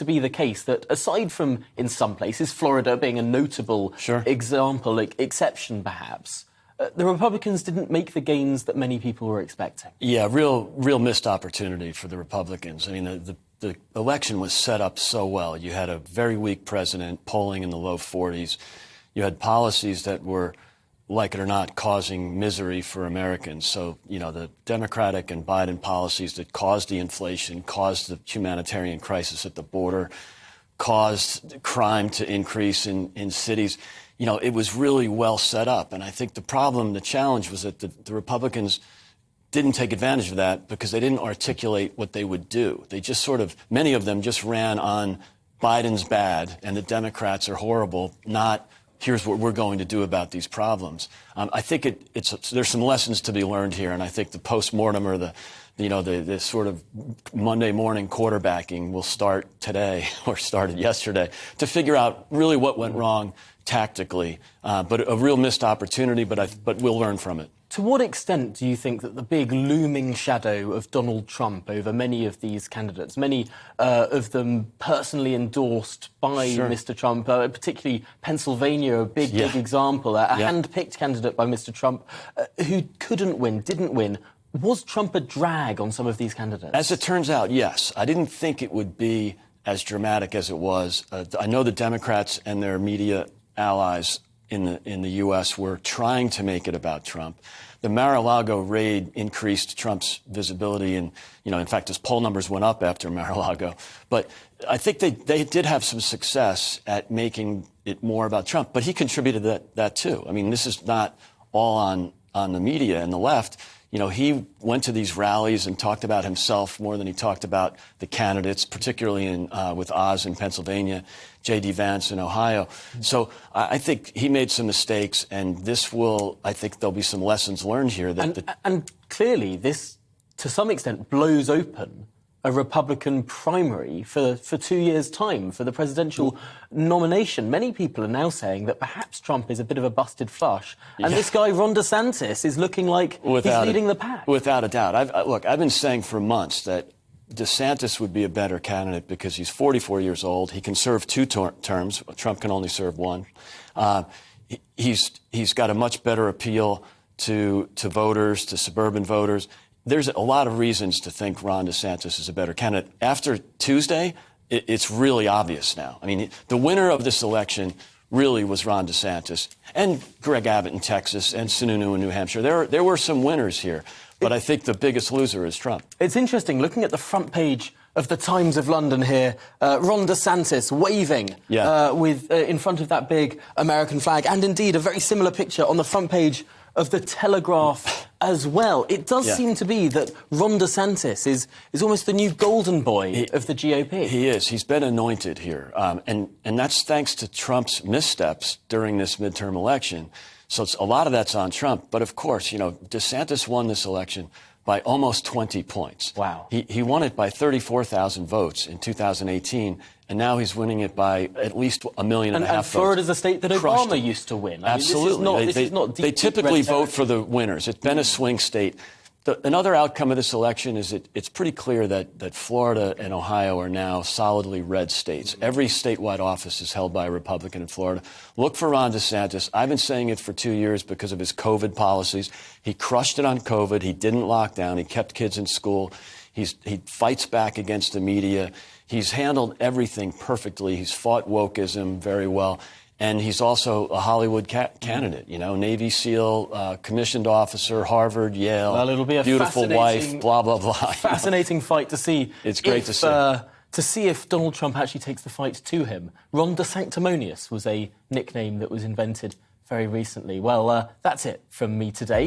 to be the case that, aside from, in some places, Florida being a notable example, exception perhaps, the Republicans didn't make the gains that many people were expecting. Yeah, real missed opportunity for the Republicans. I mean, the election was set up so well. You had a very weak president, polling in the low 40s. You had policies that were, like it or not, causing misery for Americans. So, you know, the Democratic and Biden policies that caused the inflation, caused the humanitarian crisis at the border, caused crime to increase in cities. You know, it was really well set up. And I think the challenge was that the Republicans didn't take advantage of that because they didn't articulate what they would do. They just many of them just ran on Biden's bad and the Democrats are horrible, not here's what we're going to do about these problems. I think there's some lessons to be learned here, and I think the post-mortem or the sort of Monday morning quarterbacking will start today or started yesterday to figure out really what went wrong tactically. But a real missed opportunity, but we'll learn from it. To what extent do you think that the big looming shadow of Donald Trump over many of these candidates, many of them personally endorsed by Mr. Trump, particularly Pennsylvania, a big example, a hand-picked candidate by Mr. Trump who didn't win, was Trump a drag on some of these candidates? As it turns out, yes. I didn't think it would be as dramatic as it was. I know the Democrats and their media allies in the U.S. were trying to make it about Trump. The Mar-a-Lago raid increased Trump's visibility, and in fact, his poll numbers went up after Mar-a-Lago. But I think they did have some success at making it more about Trump. But he contributed that too. I mean, this is not all on the media and the left. He went to these rallies and talked about himself more than he talked about the candidates, particularly with Oz in Pennsylvania, J.D. Vance in Ohio. So I think he made some mistakes, and I think there'll be some lessons learned here. And clearly this, to some extent, blows open a Republican primary for 2 years' time for the presidential nomination. Many people are now saying that perhaps Trump is a bit of a busted flush, and this guy, Ron DeSantis, is looking like he's leading the pack. Without a doubt. I've been saying for months that DeSantis would be a better candidate because he's 44 years old. He can serve 2 terms. Trump can only serve 1. He's got a much better appeal to voters, to suburban voters. There's a lot of reasons to think Ron DeSantis is a better candidate. After Tuesday, it's really obvious now. I mean, the winner of this election really was Ron DeSantis and Greg Abbott in Texas and Sununu in New Hampshire. There were some winners here, but I think the biggest loser is Trump. It's interesting, looking at the front page of the Times of London here, Ron DeSantis waving in front of that big American flag, and indeed a very similar picture on the front page of the Telegraph as well. It does seem to be that Ron DeSantis is almost the new golden boy of the GOP. He is. He's been anointed here. And that's thanks to Trump's missteps during this midterm election. So a lot of that's on Trump. But of course, DeSantis won this election by almost 20 points. Wow. He won it by 34,000 votes in 2018, and now he's winning it by at least 1.5 million votes. And Florida's a state that Obama used to win. Absolutely. This is not they typically vote for the winners. It's been a swing state. Another outcome of this election is it's pretty clear that Florida and Ohio are now solidly red states. Every statewide office is held by a Republican in Florida. Look for Ron DeSantis. I've been saying it for 2 years because of his COVID policies. He crushed it on COVID. He didn't lock down. He kept kids in school. He fights back against the media. He's handled everything perfectly. He's fought wokeism very well. And he's also a Hollywood candidate, Navy SEAL, commissioned officer, Harvard, Yale, well, it'll be a beautiful wife, blah, blah, blah. Fascinating fight to see. It's great to see. To see if Donald Trump actually takes the fight to him. Ron DeSanctimonious was a nickname that was invented very recently. Well, that's it from me today.